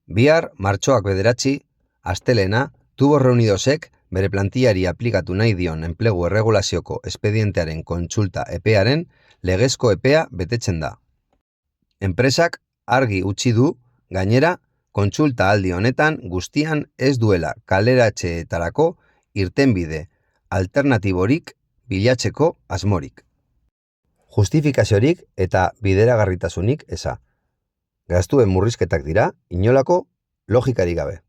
Bihar, martxoak 9, astelena, Tubos Reunidosek bere plantillari aplikatu nahi dion enplegu erregulazioko espedientearen kontsulta epearen legezko epea betetzen da. Enpresak argi utzi du, gainera, kontsulta aldi honetan guztian ez duela kaleratzeetarako irtenbide alternatiborik bilatzeko asmorik. Justifikaziorik eta bideragarritasunik eza. Gastuen murrizketak dira, inolako logikarik gabe.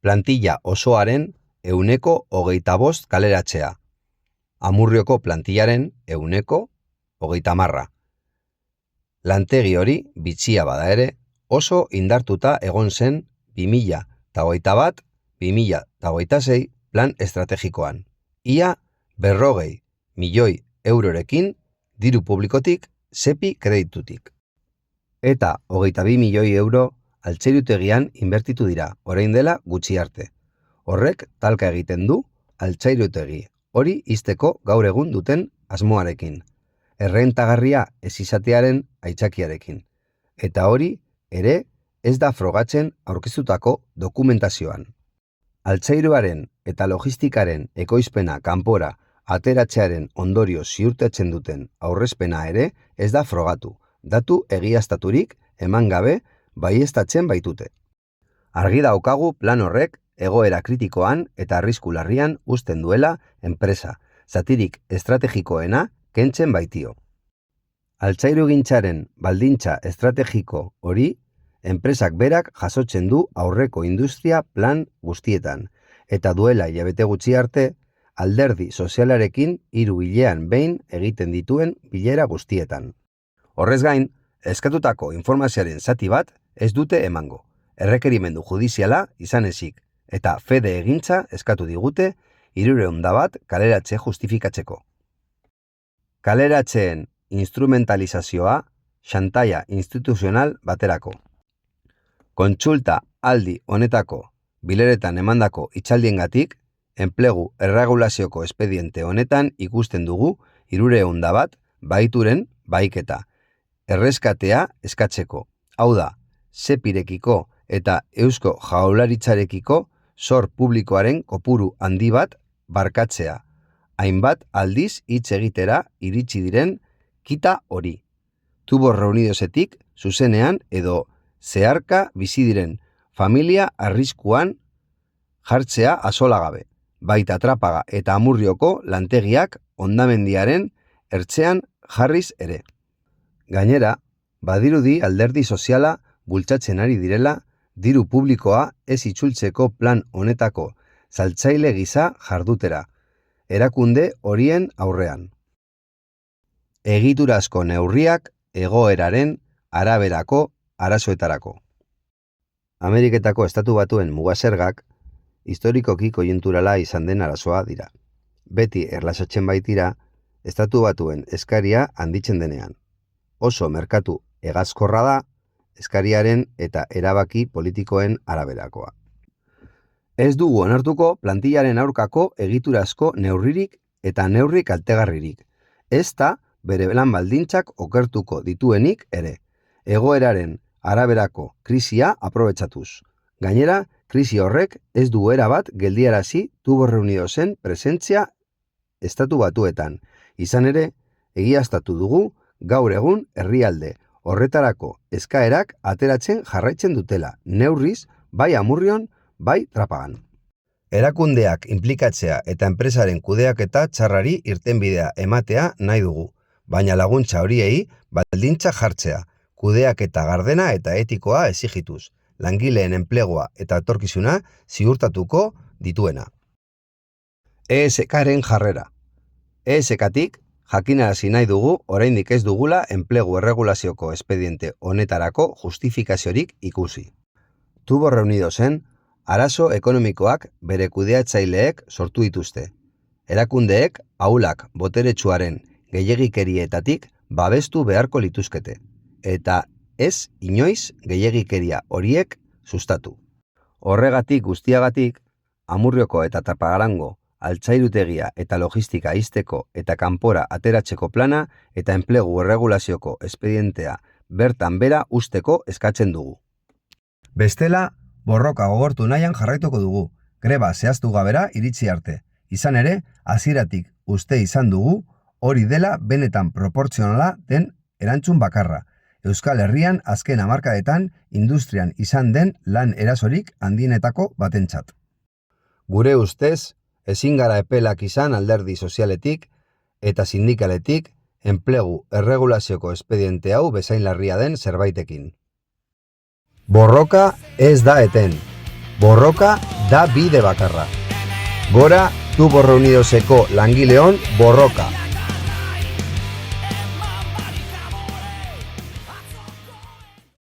Plantilla osoaren 25% kaleratzea. Amurrioko plantillaren 30%. Lantegi hori, bitxia bada ere, oso indartuta egon zen 2021-2026 plan estrategikoan. Ia 40 milioi eurorekin diru publikotik sepi kreditutik. Eta 22 milioi euro altzairutegian inbertitu dira, orain dela gutxi arte. Horrek talka egiten du altzairutegi hori ixteko gaur egun duten asmoarekin. Errentagarria ez izatearen aitzakiarekin. Eta hori ere ez da frogatzen aurkeztutako dokumentazioan. Altzairuaren eta logistikaren ekoizpena kanpora ateratzearen ondorio ziurtatzen duten aurrezpena ere ez da frogatu. Datu egiaztaturik eman gabe baieztatzen baitute. Argi daukagu plan horrek egoera kritikoan eta arrisku larrian uzten duela enpresa, zatirik estrategikoena kentzen baitio. Altzairugintzaren baldintza estrategiko hori enpresak berak jasotzen du aurreko industria plan guztietan, eta duela hilabete gutxi arte alderdi sozialarekin 3 hilean behin egiten dituen bilera guztietan. Horrez gain, eskatutako informazioaren zati bat ez dute emango, errekerimendu judiziala izan ezik, eta fede egintza eskatu digute 300 bat kaleratze justifikatzeko. Kaleratzeen instrumentalizazioa xantaia instituzional baterako. Kontsulta aldi honetako bileretan emandako itxaldiengatik, enplegu erregulazioko espediente honetan ikusten dugu 300 bat baituren baiketa. Erreskatea eskatzeko, hau da, sepirekiko eta eusko jaurlaritzarekiko zor publikoaren kopuru handi bat barkatzea, hainbat aldiz hitz egitera iritsi diren kita hori. Tubos Reunidosetik zuzenean edo zeharka bizi diren familia arriskuan jartzea asolagabe, baita Trapaga eta Amurrioko lantegiak hondamendiaren ertzean jarriz ere. Gainera, badirudi alderdi soziala bultzatzen ari direla diru publikoa ez itzultzeko plan honetako saltzaile gisa jardutera, erakunde horien aurrean. Egiturazko neurriak egoeraren araberako arazoetarako. Ameriketako Estatu Batuen mugasergak historikoki koiunturala izan den arazoa dira. Beti erlasatzen baitira, Estatu Batuen eskaria handitzen denean. Oso merkatu hegazkorra da eskariaren eta erabaki politikoen araberakoa. Ez dugu onartuko plantillaren aurkako egiturazko neurririk eta neurri kaltegarririk. Ez da bere lan baldintzak okertuko dituenik ere. Egoeraren araberako krisia aprobetxatuz. Gainera, krisi horrek ez du erabat geldiarazi Tubos Reunidosen presentzia Estatu Batuetan. Izan ere, egiaztatu dugu gaur egun herrialde horretarako eskaerak ateratzen jarraitzen dutela, neurriz, bai Amurrion, bai Trapagan. Erakundeak inplikatzea eta enpresaren kudeaketa txarrari irtenbidea ematea nahi dugu, baina laguntza horiei baldintza jartzea, kudeaketa gardena eta etikoa exigituz, langileen enplegua eta etorkizuna ziurtatuko dituena. ESK-ren jarrera. ESK-tik jakinarazi nahi dugu oraindik ez dugula enplegu erregulazioko espediente honetarako justifikaziorik ikusi. Tubos Reunidosen arazo ekonomikoak bere kudeatzaileek sortu dituzte. Erakundeek ahulak boteretsuaren gehiegikerietatik babestu beharko lituzkete, eta ez inoiz gehiegikeria horiek sustatu. Horregatik guztiagatik, Amurrioko eta Trapagarango altzairutegia eta logistika ixteko eta kanpora ateratzeko plana eta enplegu erregulazioko espedientea bertan bera usteko eskatzen dugu. Bestela, borroka gogortu nahian jarraituko dugu, greba zehaztu gabera iritsi arte. Izan ere, hasieratik uste izan dugu hori dela benetan proportzionala den erantzun bakarra. Euskal Herrian azken hamarkadetan industrian izan den lan erasorik handienetako batentzat. Gure ustez, ezin gara epelak izan alderdi sozialetik eta sindikaletik enplegu erregulazioko espediente hau bezain larria den zerbaitekin. Borroka ez da eten. Borroka da bide bakarra. Gora Tuborro Unidoseko langileon borroka.